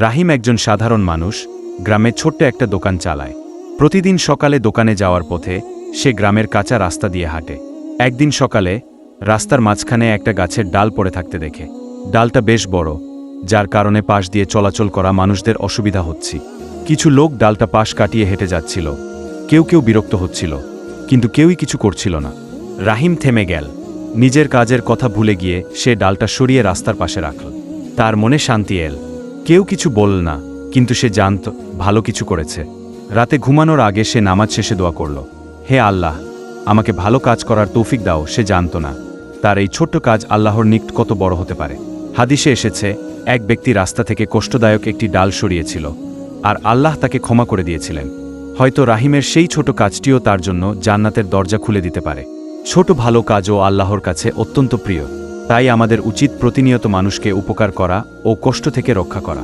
রাহিম একজন সাধারণ মানুষ, গ্রামে ছোট্ট একটা দোকান চালায়। প্রতিদিন সকালে দোকানে যাওয়ার পথে সে গ্রামের কাঁচা রাস্তা দিয়ে হাঁটে। একদিন সকালে রাস্তার মাঝখানে একটা গাছের ডাল পড়ে থাকতে দেখে। ডালটা বেশ বড়, যার কারণে পাশ দিয়ে চলাচল করা মানুষদের অসুবিধা হচ্ছে। কিছু লোক ডালটা পাশ কাটিয়ে হেঁটে যাচ্ছিল। কেউ কেউ বিরক্ত হচ্ছিল, কিন্তু কেউই কিছু করছিল না। রাহিম থেমে গেল। নিজের কাজের কথা ভুলে গিয়ে সে ডালটা সরিয়ে রাস্তার পাশে রাখল। তার মনে শান্তি এল। কেউ কিছু বলল না, কিন্তু সে জানত ভালো কিছু করেছে। রাতে ঘুমানোর আগে সে নামাজ শেষে দোয়া করল, হে আল্লাহ, আমাকে ভালো কাজ করার তৌফিক দাও। সে জানত না তার এই ছোট্ট কাজ আল্লাহর নিকট কত বড় হতে পারে। হাদিসে এসেছে, এক ব্যক্তি রাস্তা থেকে কষ্টদায়ক একটি ডাল সরিয়েছিল, আর আল্লাহ তাকে ক্ষমা করে দিয়েছিলেন। হয়তো রাহিমের সেই ছোট কাজটিও তার জন্য জান্নাতের দরজা খুলে দিতে পারে। ছোট ভালো কাজও আল্লাহর কাছে অত্যন্ত প্রিয়। তাই আমাদের উচিত প্রতিনিয়ত মানুষকে উপকার করা ও কষ্ট থেকে রক্ষা করা।